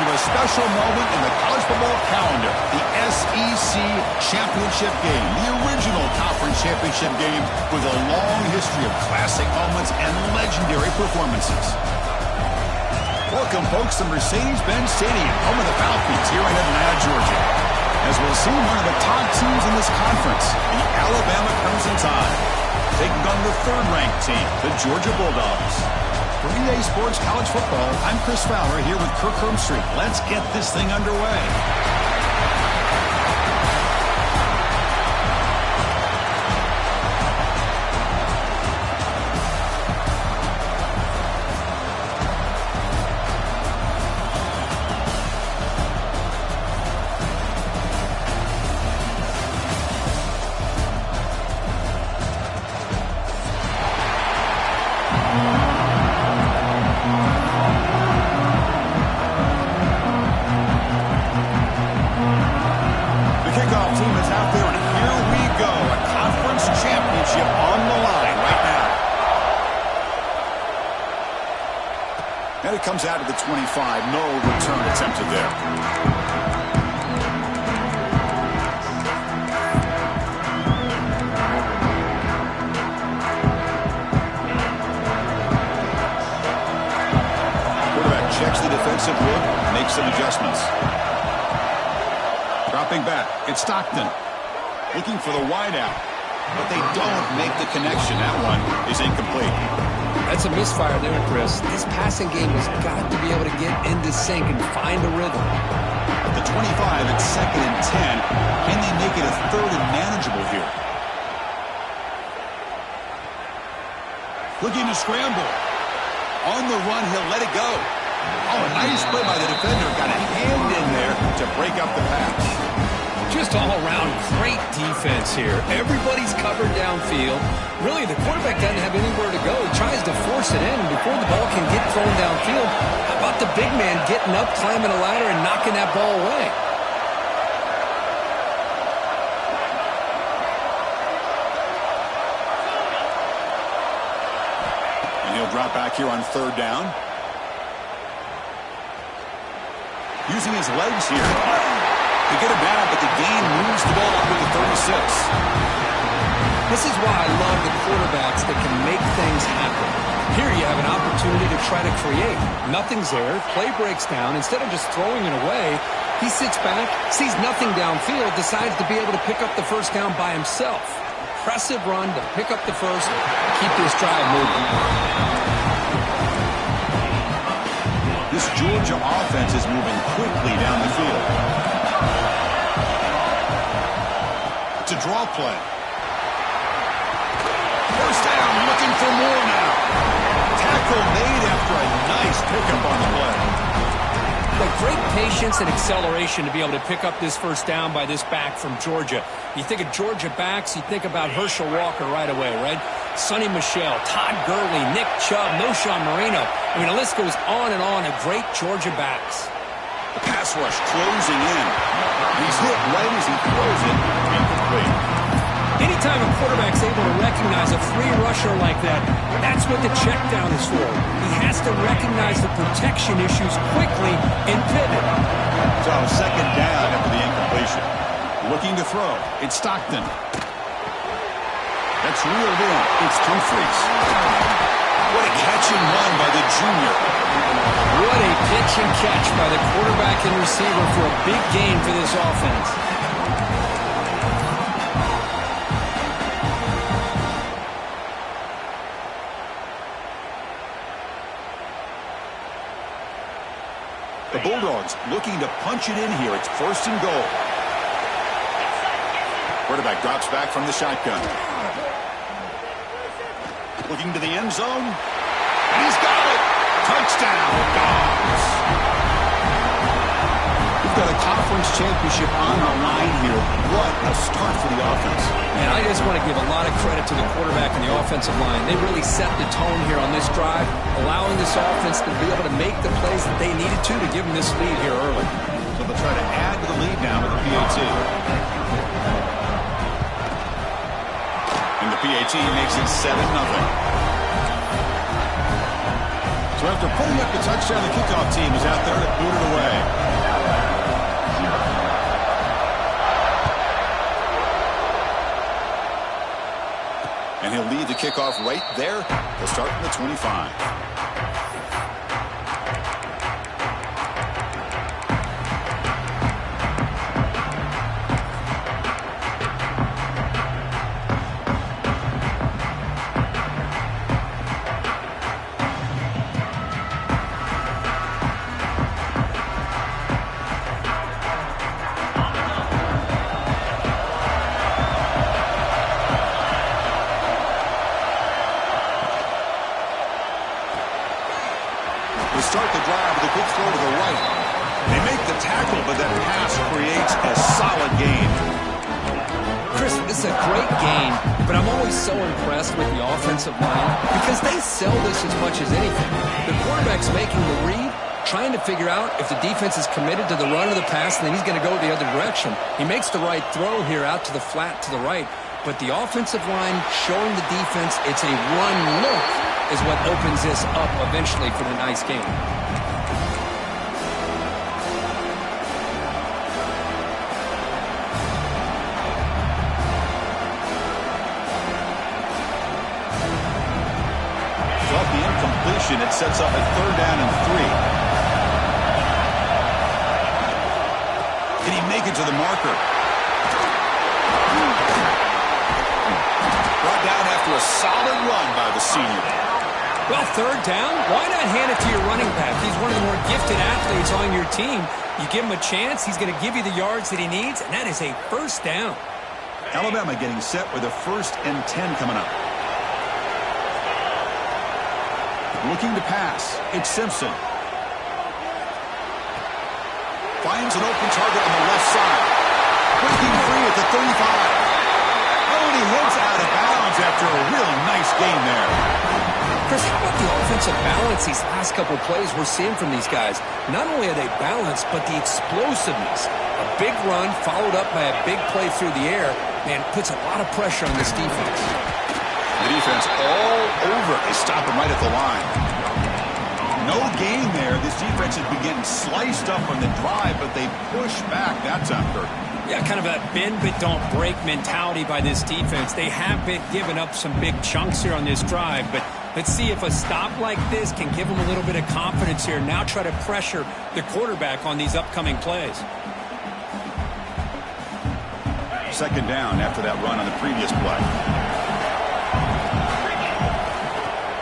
into a special moment in the college football calendar, the SEC Championship game, the original conference championship game with a long history of classic moments and legendary performances. Welcome, folks, to Mercedes-Benz Stadium, home of the Falcons here in Atlanta, Georgia. As we'll see one of the top teams in this conference, the Alabama Crimson Tide, taking on the third-ranked team, the Georgia Bulldogs. For EA Sports College Football, I'm Chris Fowler here with Kirk Herbstreit. Let's get this thing underway. And it comes out of the 25. No return attempted there. Quarterback checks the defensive look, makes some adjustments. Dropping back, it's Stockton. Looking for the wideout, but they don't make the connection. That one is incomplete. That's a misfire there, Chris. This passing game has got to be able to get into sync and find a rhythm. At the 25, it's 2nd and 10. Can they make it a 3rd and manageable here? Looking to scramble. On the run, he'll let it go. Oh, a nice play by the defender. Got a hand in there to break up the pass. Just all around great defense here. Everybody's covered downfield. Really, the quarterback doesn't have anywhere to go. He tries to force it in, and before the ball can get thrown downfield, how about the big man getting up, climbing a ladder, and knocking that ball away? And he'll drop back here on 3rd down. Using his legs here to get it down, but the gain moves the ball up to the 36. This is why I love the quarterbacks that can make things happen. Here you have an opportunity to try to create. Nothing's there. Play breaks down. Instead of just throwing it away, he sits back, sees nothing downfield, decides to be able to pick up the first down by himself. Impressive run to pick up the first, keep this drive moving. This Georgia offense is moving quickly down the field. It's a draw play. First down, looking for more now. Tackle made after a nice pickup on the play. But great patience and acceleration to be able to pick up this first down by this back from Georgia. You think of Georgia backs, you think about Herschel Walker right away, right? Sonny Michel, Todd Gurley, Nick Chubb, Knowshon Moreno. I mean, the list goes on and on of great Georgia backs. The pass rush closing in. He's hit right as he throws it. Incomplete. Anytime a quarterback's able to recognize a free rusher like that, that's what the check down is for. He has to recognize the protection issues quickly and pivot. So 2nd down after the incompletion. Looking to throw. It's Stockton. That's reeled in. It's Humphries. What a catch and run by the junior. What a pitch and catch by the quarterback and receiver for a big gain for this offense. The Bulldogs looking to punch it in here. It's 1st and goal. Quarterback drops back from the shotgun. Looking to the end zone. And he's got it. Touchdown, Dogs. We've got a conference championship on the line here. What a start for the offense. And I just want to give a lot of credit to the quarterback and the offensive line. They really set the tone here on this drive, allowing this offense to be able to make the plays that they needed to give them this lead here early. So they'll try to add to the lead now with the PAT. And the PAT makes it 7-0. So after putting up the touchdown, the kickoff team is out there to boot it away. And he'll lead the kickoff right there. He'll start from the 25. Start the drive with a good throw to the right. They make the tackle, but that pass creates a solid gain. Chris, this is a great game, but I'm always so impressed with the offensive line because they sell this as much as anything. The quarterback's making the read, trying to figure out if the defense is committed to the run or the pass, and then he's going to go the other direction. He makes the right throw here out to the flat to the right, but the offensive line showing the defense it's a run look is what opens this up eventually for the nice game. So off the incompletion, it sets up a 3rd down and 3. Can he make it to the marker? Brought down after a solid run by the senior. Well, 3rd down, why not hand it to your running back? He's one of the more gifted athletes on your team. You give him a chance, he's going to give you the yards that he needs, and that is a 1st down. Alabama getting set with a 1st and 10 coming up. Looking to pass. It's Simpson. Finds an open target on the left side. Breaking free at the 35. Oh, and he heads out of bounds after a really nice game there. Chris, how about the offensive balance these last couple of plays we're seeing from these guys? Not only are they balanced, but the explosiveness. A big run followed up by a big play through the air, man, puts a lot of pressure on this defense. The defense all over. They stop him right at the line. No gain there. This defense has been getting sliced up on the drive, but they push back that time, Kirk. Yeah, kind of a bend but don't break mentality by this defense. They have been giving up some big chunks here on this drive, but let's see if a stop like this can give them a little bit of confidence here. Now try to pressure the quarterback on these upcoming plays. 2nd down after that run on the previous play.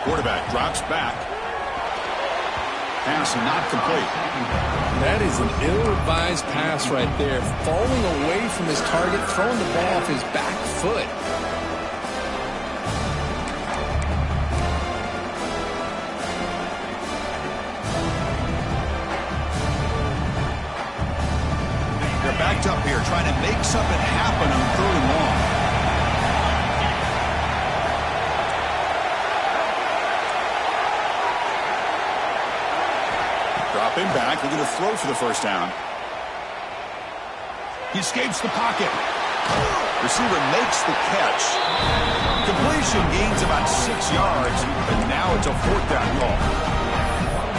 Quarterback drops back. Pass not complete. That is an ill-advised pass right there. Falling away from his target, throwing the ball off his back foot. They're backed up here, trying to make something happen on 3rd and long. Dropping back, looking to throw for the 1st down. He escapes the pocket. Receiver makes the catch. Completion gains about 6 yards, but now it's a 4th down call.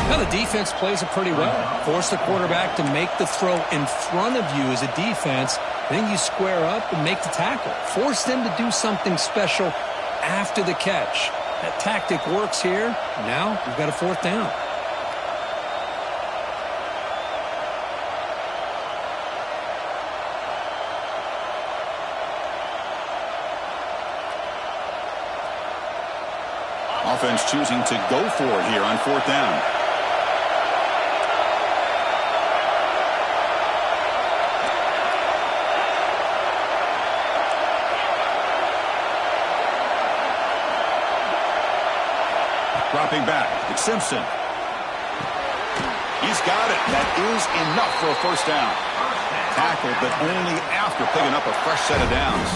Now the defense plays it pretty well. Force the quarterback to make the throw in front of you as a defense. Then you square up and make the tackle. Force them to do something special after the catch. That tactic works here. Now we've got a 4th down. Offense choosing to go for it here on 4th down. Dropping back, it's Simpson. He's got it. That is enough for a 1st down. Tackled, but only after picking up a fresh set of downs.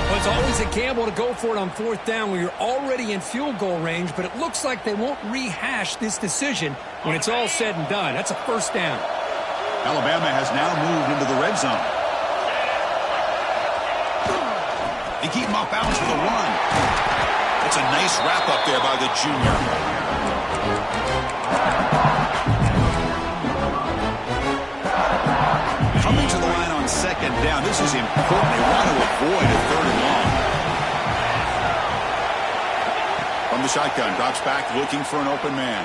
Well, it's always a gamble to go for it on 4th down when you're already in field goal range, but it looks like they won't rehash this decision when it's all said and done. That's a 1st down. Alabama has now moved into the red zone. They keep him off balance for the run. It's a nice wrap up there by the junior. Coming to the line on second down. This is important. They want to avoid a third and long. From the shotgun, drops back looking for an open man.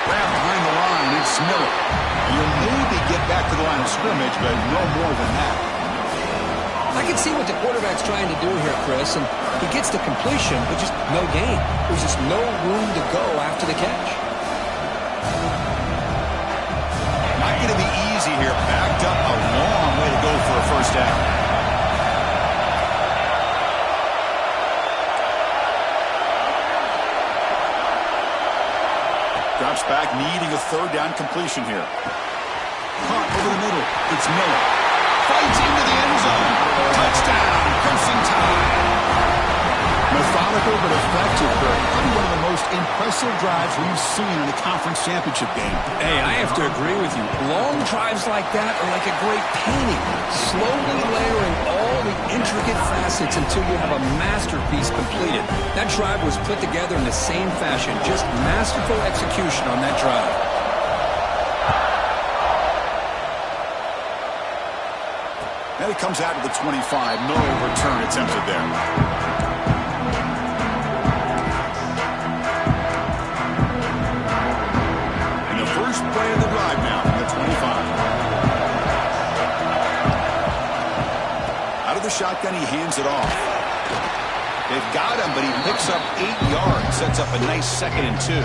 Grab behind the line, it's Miller. You'll maybe get back to the line of scrimmage, but no more than that. I can see what the quarterback's trying to do here, Chris, and he gets the completion, but just no gain. There's just no room to go after the catch. Not going to be easy here. Backed up a long way to go for a first down. Drops back, needing a third down completion here. Caught over the middle. It's Miller. Fights into the end zone. Touchdown, Crimson Tide. Methodical but effective, Kurt. Probably one of the most impressive drives we've seen in a conference championship game. Hey, I have to agree with you. Long drives like that are like a great painting. Slowly layering all the intricate facets until you have a masterpiece completed. That drive was put together in the same fashion. Just masterful execution on that drive. And it comes out to the 25. No return attempted there. And the first play of the drive now from the 25. Out of the shotgun, he hands it off. They've got him, but he picks up 8 yards. Sets up a nice 2nd and 2.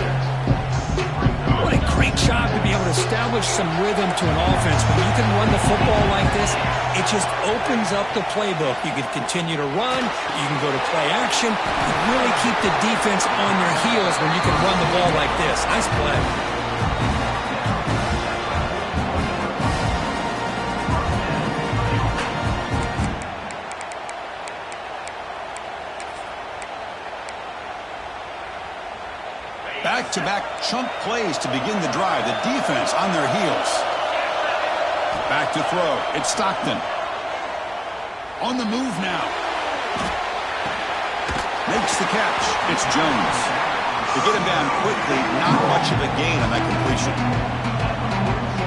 What a great job to be able to establish some rhythm to an offense. When you can run the football like this, it just opens up the playbook. You can continue to run. You can go to play action. You really keep the defense on their heels when you can run the ball like this. Nice play. Back-to-back chunk plays to begin the drive. The defense on their heels. Back to throw. It's Stockton. On the move now. Makes the catch. It's Jones. To get him down quickly, not much of a gain on that completion.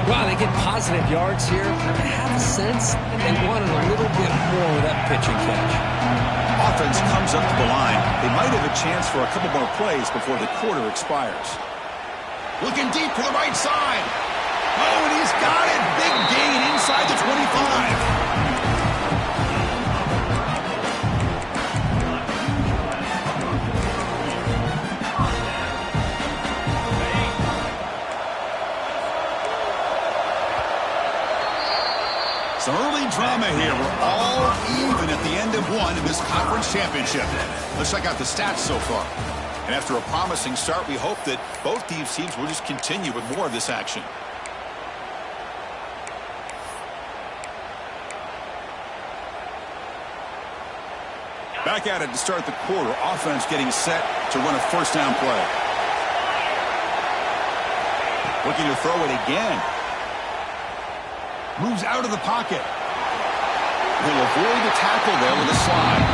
Wow, they get positive yards here. I have a sense that they wanted a little bit more with that pitch and catch. Offense comes up to the line. They might have a chance for a couple more plays before the quarter expires. Looking deep to the right side. Oh, and he's got it. Big gain inside the 25. Some early drama here. We're all even at the end of one in this conference championship. Let's check out the stats so far. And after a promising start, we hope that both these teams will just continue with more of this action. Back at it to start the quarter. Offense getting set to run a first down play. Looking to throw it again. Moves out of the pocket. He'll avoid the tackle there with a slide.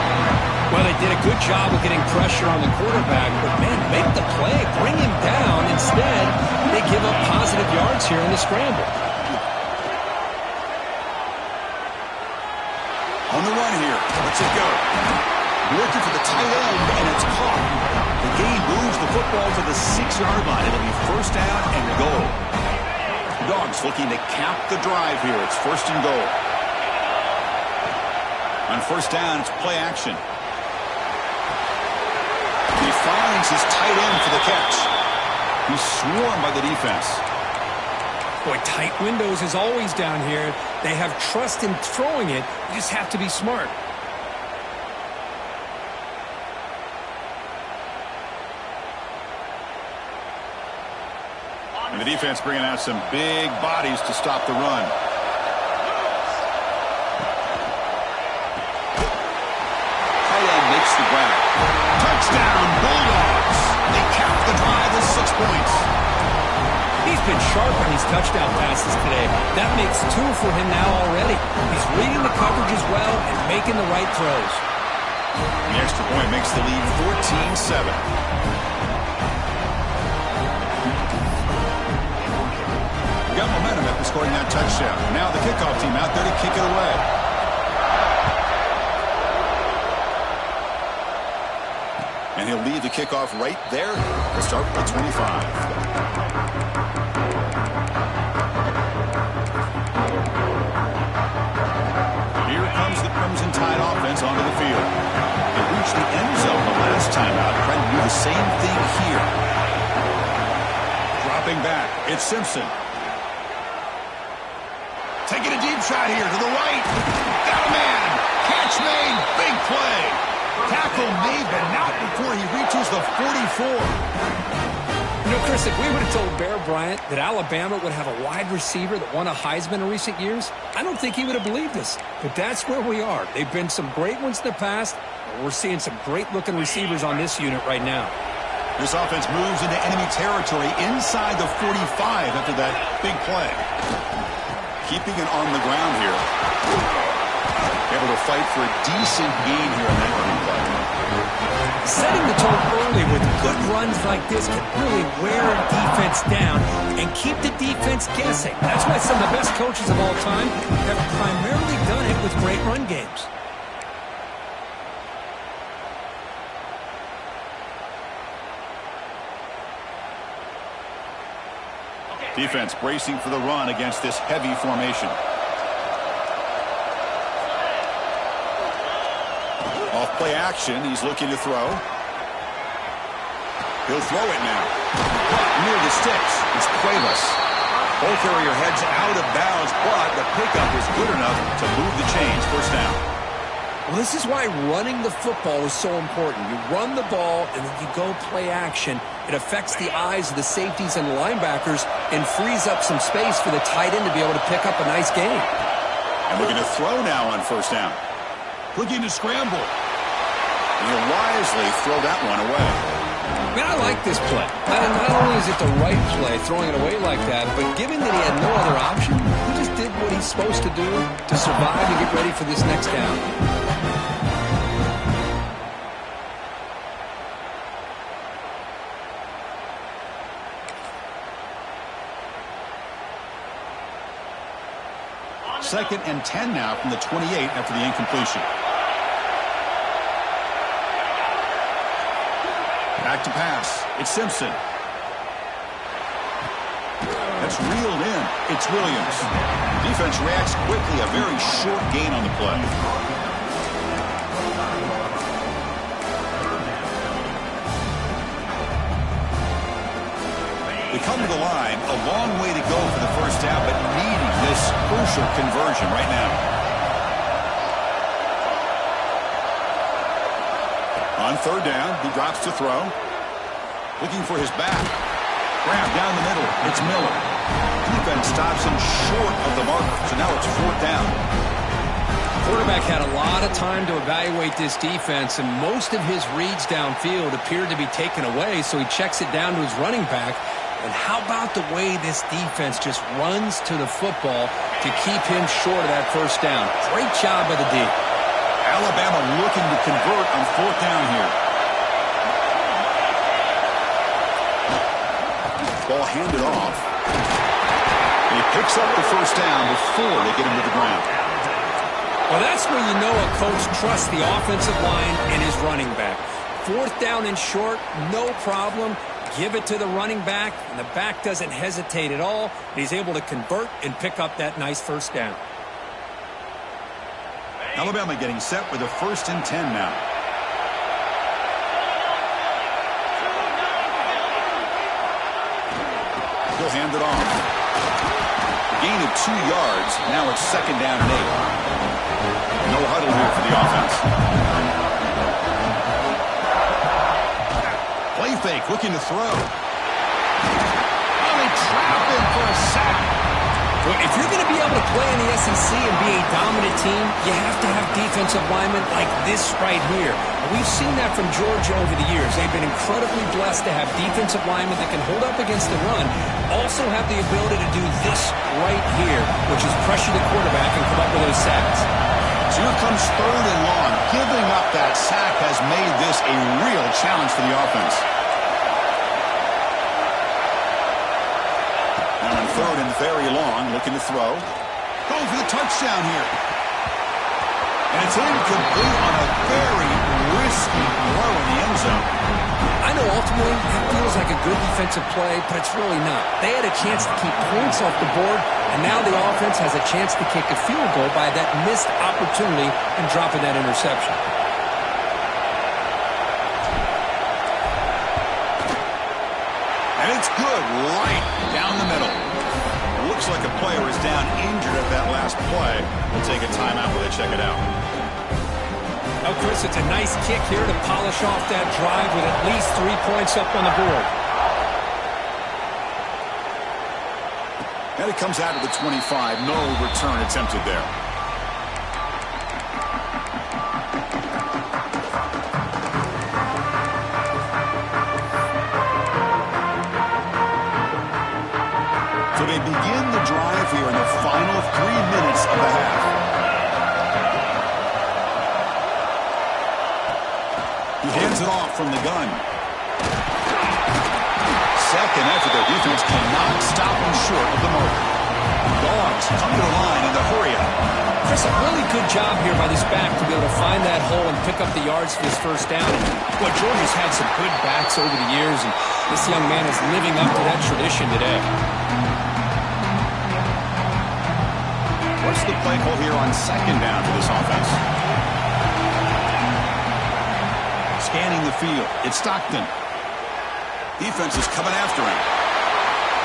Well, they did a good job of getting pressure on the quarterback, but, man, make the play. Bring him down. Instead, they give up positive yards here in the scramble. On the run here. Let's it go. Looking for the tight end, and it's caught. The game moves the football to the 6-yard line. It'll be first down and goal. Dogs looking to cap the drive here. It's first and goal. On first down, it's play action. He finds his tight end for the catch. He's swarmed by the defense. Boy, tight windows is always down here. They have trust in throwing it. You just have to be smart. And the defense bringing out some big bodies to stop the run. Tight end makes the grab. Touchdown, Bulldogs. They cap the drive with 6 points. He's been sharp on these touchdown passes today. That makes 2 for him now already. He's reading the coverage as well and making the right throws. The extra point makes the lead 14-7. got momentum after scoring that touchdown. Now the kickoff team out there to kick it away. And he'll leave the kickoff right there to start with the 25. The Crimson Tide offense onto the field. They reached the end zone the last time out. Trying to do the same thing here. Dropping back. It's Simpson. Taking a deep shot here to the right. Got a man. Catch made. Big play. Tackle made, but not before he reaches the 44. You know, Chris, if we would have told Bear Bryant that Alabama would have a wide receiver that won a Heisman in recent years, I don't think he would have believed us. But that's where we are. They've been some great ones in the past, and we're seeing some great-looking receivers on this unit right now. This offense moves into enemy territory inside the 45 after that big play. Keeping it on the ground here. Able to fight for a decent gain here on that running play. Setting the tone early with good runs like this can really wear a defense down and keep the defense guessing. That's why some of the best coaches of all time have primarily done it with great run games. Defense bracing for the run against this heavy formation. Off play action, he's looking to throw. He'll throw it now. But near the sticks, it's Cuevas. Ball carrier heads out of bounds, but the pickup is good enough to move the chains. First down. Well, this is why running the football is so important. You run the ball, and then you go play action. It affects the eyes of the safeties and linebackers and frees up some space for the tight end to be able to pick up a nice gain. And we're going to throw now on first down. Looking to scramble. And he'll wisely throw that one away. Man, I like this play. Not only is it the right play, throwing it away like that, but given that he had no other option, he just did what he's supposed to do to survive and get ready for this next down. Second and 10 now from the 28 after the incompletion. Back to pass. It's Simpson. That's reeled in. It's Williams. Defense reacts quickly. A very short gain on the play. They come to the line. A long way to go for the first down, but needing this crucial conversion right now. On third down, he drops to throw. Looking for his back. Grab down the middle. It's Miller. Defense stops him short of the mark, so now it's fourth down. Quarterback had a lot of time to evaluate this defense, and most of his reads downfield appeared to be taken away, so he checks it down to his running back. And how about the way this defense just runs to the football to keep him short of that first down? Great job by the D. Alabama looking to convert on fourth down here. Ball handed off. And he picks up the first down before they get him to the ground. Well, that's where you know a coach trusts the offensive line and his running back. Fourth down and short, no problem. Give it to the running back, and the back doesn't hesitate at all. He's able to convert and pick up that nice first down. Alabama getting set with a first and 10 now. He'll hand it off. Gain of 2 yards. Now it's second down and 8. No huddle here for the offense. Play fake, looking to throw. Oh, they trap him for a sack. Well, if you're going to be able to play in the SEC and be a dominant team, you have to have defensive linemen like this right here. We've seen that from Georgia over the years. They've been incredibly blessed to have defensive linemen that can hold up against the run, also have the ability to do this right here, which is pressure the quarterback and come up with those sacks. So here comes third and long. Giving up that sack has made this a real challenge for the offense. Now on third and very long, looking to throw. Going for the touchdown here. And it's incomplete on a very risky throw in the end zone. I know ultimately that feels like a good defensive play, but it's really not. They had a chance to keep points off the board, and now the offense has a chance to kick a field goal by that missed opportunity and dropping that interception. And it's good right down the middle. Looks like a player is down injured at that last play. We'll take a timeout while they check it out. Oh, Chris, it's a nice kick here to polish off that drive with at least 3 points up on the board. And it comes out of the 25. No return attempted there. So they begin the drive here in the final 3 minutes of the half. He hands it off from the gun. Second effort, their defense cannot stop him short of the mark. Dogs come to the line in the hurry-up. Chris, a really good job here by this back to be able to find that hole and pick up the yards for his first down. Well, Georgia's had some good backs over the years, and this young man is living up to that tradition today. What's the play call here on second down for this offense? Scanning the field. It's Stockton. Defense is coming after him.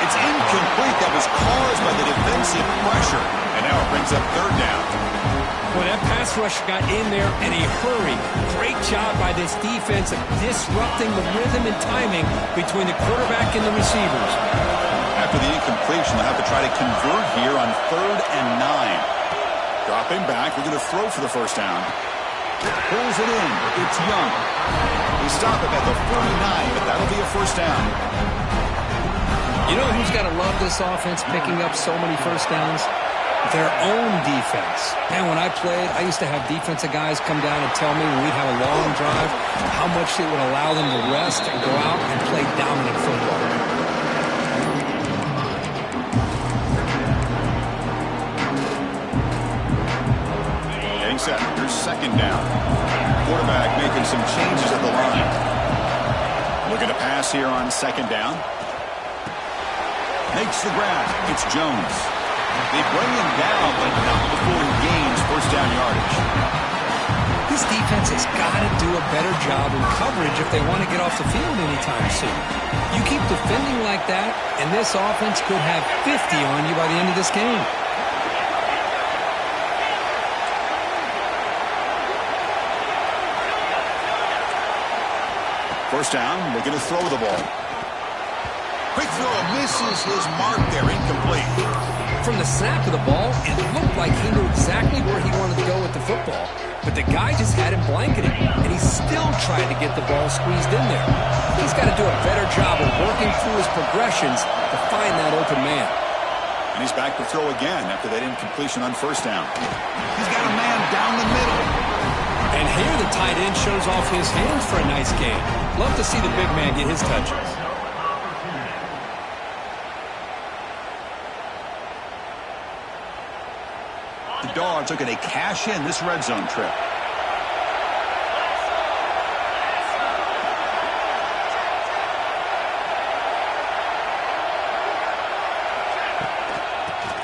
It's incomplete. That was caused by the defensive pressure. And now it brings up third down. Well, that pass rush got in there in a hurry. Great job by this defense of disrupting the rhythm and timing between the quarterback and the receivers. After the incompletion, they'll have to try to convert here on 3rd and 9. Dropping back. They're going to throw for the first down. Pulls it in. It's Young. They stop it at the 49, but that'll be a first down. You know who's got to love this offense picking up so many first downs? Their own defense. Man, when I played, I used to have defensive guys come down and tell me when we'd have a long drive how much it would allow them to rest and go out and play dominant football. Set. Here's second down. Quarterback making some changes at the line. Looking to pass here on second down. Makes the grab. It's Jones. They bring him down, but not before he gains first down yardage. This defense has got to do a better job in coverage if they want to get off the field anytime soon. You keep defending like that, and this offense could have 50 on you by the end of this game. First down, looking to throw the ball. Quick throw, misses his mark there, incomplete. From the snap of the ball, it looked like he knew exactly where he wanted to go with the football. But the guy just had him blanketed, and he still tried to get the ball squeezed in there. He's got to do a better job of working through his progressions to find that open man. And he's back to throw again after that incompletion on first down. He's got a man down the middle. And here the tight end shows off his hands for a nice game. Love to see the big man get his touches. The Dogs are going to cash in this red zone trip.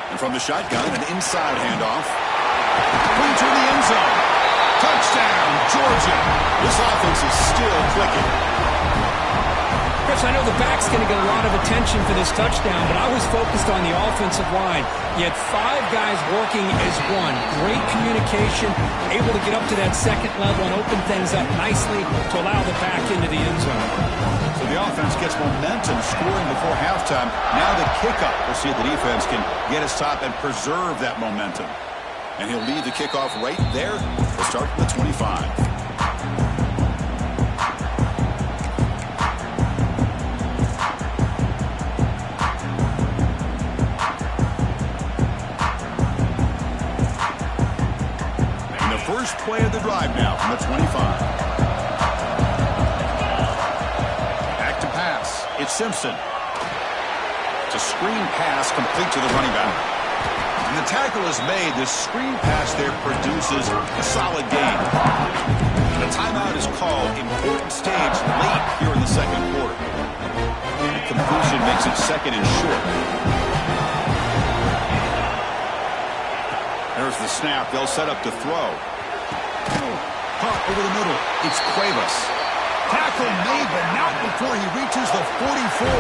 And from the shotgun, an inside handoff. Into the end zone. Touchdown, Georgia. This offense is still clicking. Chris, I know the back's going to get a lot of attention for this touchdown, but I was focused on the offensive line. You had 5 guys working as one. Great communication, able to get up to that second level and open things up nicely to allow the back into the end zone. So the offense gets momentum, scoring before halftime. Now the kickoff. We'll see if the defense can get a stop and preserve that momentum. And he'll lead the kickoff right there. We'll start from the 25. And the first play of the drive now from the 25. Back to pass. It's Simpson. It's a screen pass complete to the running back. And the tackle is made. The screen pass there produces a solid gain. The timeout is called. Important stage late here in the second quarter. The completion makes it second and short. There's the snap. They'll set up to throw. Caught over the middle. It's Cuevas. Tackle made, but not before he reaches the 44.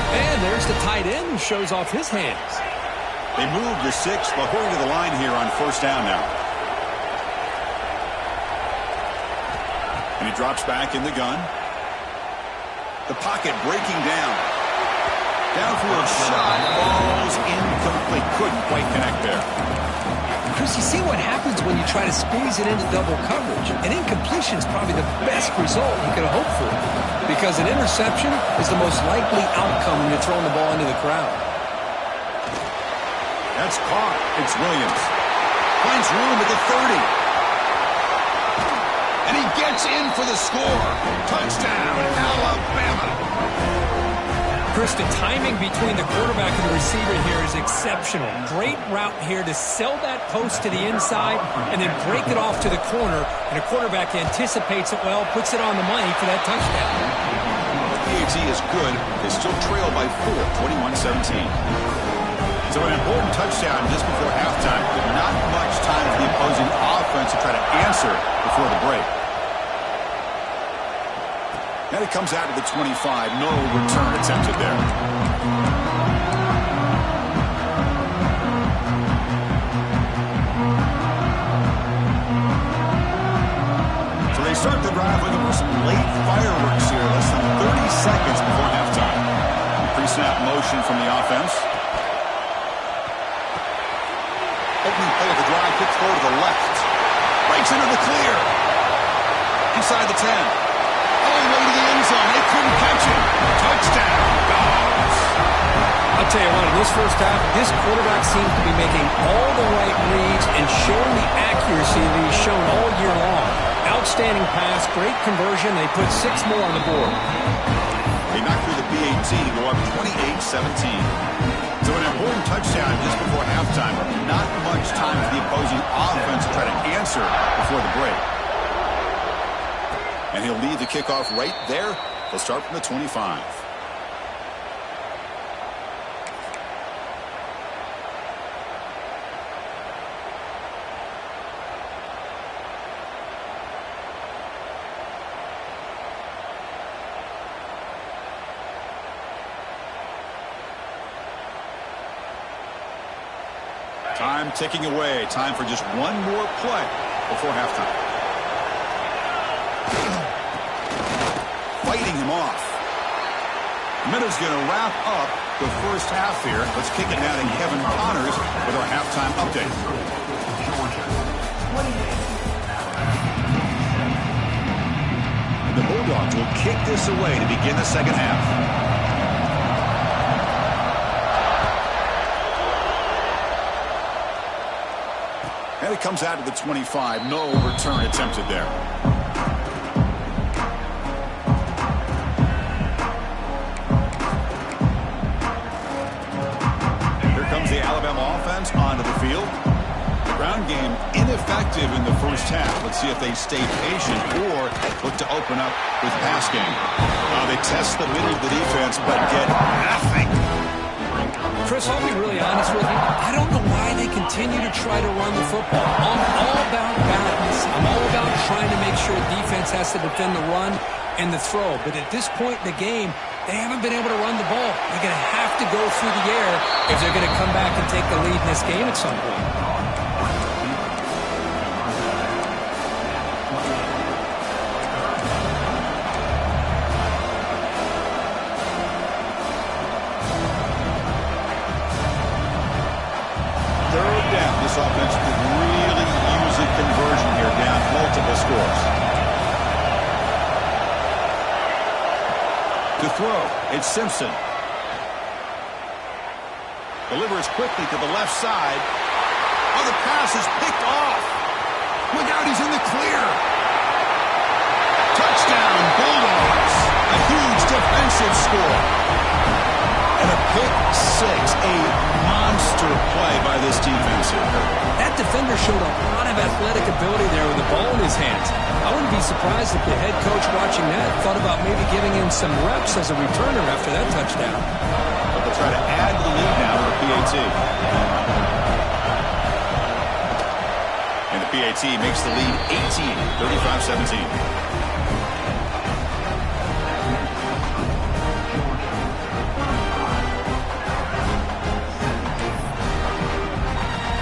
And there's the tight end who shows off his hands. They move the 6. They'll hurry to the line here on first down now. And he drops back in the gun. The pocket breaking down. Downfield shot falls incomplete. Couldn't quite connect there. Chris, you see what happens when you try to squeeze it into double coverage. An incompletion is probably the best result you could have hoped for, because an interception is the most likely outcome when you're throwing the ball into the crowd. That's caught. It's Williams. Finds room at the 30. And he gets in for the score. Touchdown, Alabama. Chris, the timing between the quarterback and the receiver here is exceptional. Great route here to sell that post to the inside and then break it off to the corner. And a quarterback anticipates it well, puts it on the money for that touchdown. PAT is good. They still trail by 4, 21-17. So an important touchdown just before halftime, but not much time for the opposing offense to try to answer before the break. And it comes out to the 25. No return attempted there. So they start the drive looking for some late fireworks here. Less than 30 seconds before halftime. Pre-snap motion from the offense. Opening play of the drive, quick throw to the left. Breaks into the clear. Inside the 10. All the way to the end zone. They couldn't catch him. Touchdown, Dogs. I'll tell you what, in this first half, this quarterback seems to be making all the right reads and showing the accuracy that he's shown all year long. Outstanding pass, great conversion. They put 6 more on the board. They knocked through the PAT to go up 28-17. So an important touchdown just before halftime. Not much time for the opposing offense to try to answer before the break. And he'll lead the kickoff right there. They'll start from the 25. Time ticking away. Time for just one more play before halftime. Fighting him off. Minuta's going to wrap up the first half here. Let's kick it now to Kevin Connors with our halftime update. And the Bulldogs will kick this away to begin the second half. And it comes out to the 25. No return attempted there. The Alabama offense onto the field. The ground game ineffective in the first half. Let's see if they stay patient or look to open up with pass game. They test the middle of the defense but get nothing. Chris, I'll be really honest with you. I don't know why they continue to try to run the football. I'm all about balance. I'm all about trying to make sure defense has to defend the run and the throw. But at this point in the game, they haven't been able to run the ball. They're going to have to go through the air if they're going to come back and take the lead in this game at some point. Third down. This offense could really use a conversion here, down multiple scores. To throw, it's Simpson. Delivers quickly to the left side. Oh, the pass is picked off. Look out, he's in the clear. Touchdown, Bulldogs. A huge defensive score. And a monster play by this defense here. That defender showed a lot of athletic ability there with the ball in his hands. I wouldn't be surprised if the head coach watching that thought about maybe giving him some reps as a returner after that touchdown. But they'll try to add to the lead now with the PAT. And the PAT makes the lead 18, 35-17.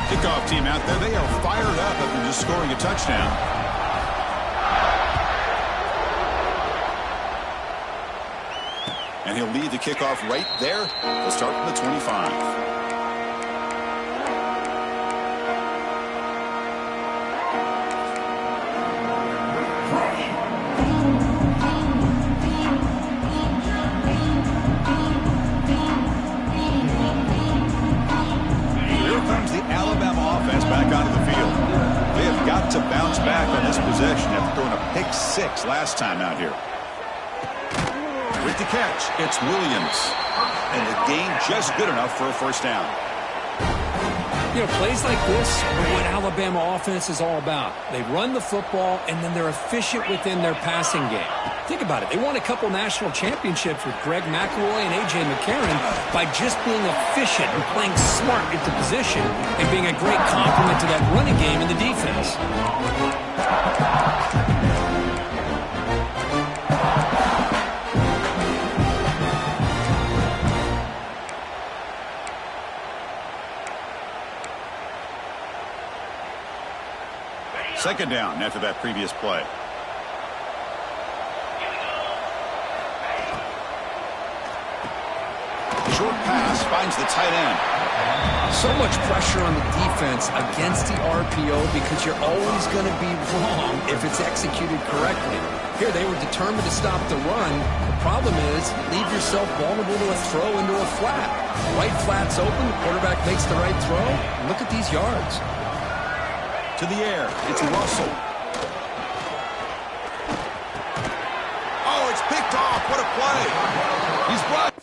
Kickoff team out there, they are fired up after just scoring a touchdown. And he'll lead the kickoff right there. They'll start from the 25. Back onto the field. They have got to bounce back on this possession after throwing a pick six last time out here. With the catch, it's Williams. And the gain just good enough for a first down. You know, plays like this are what Alabama offense is all about. They run the football, and then they're efficient within their passing game. Think about it. They won a couple national championships with Greg McElroy and A.J. McCarron by just being efficient and playing smart into position and being a great complement to that running game in the defense. Second down after that previous play. Short pass finds the tight end. So much pressure on the defense against the RPO because you're always going to be wrong if it's executed correctly. Here, they were determined to stop the run. The problem is you leave yourself vulnerable to a throw into a flat. Right flat's open, the quarterback makes the right throw. Look at these yards. To the air, it's Russell. Oh, it's picked off. What a play. He's brought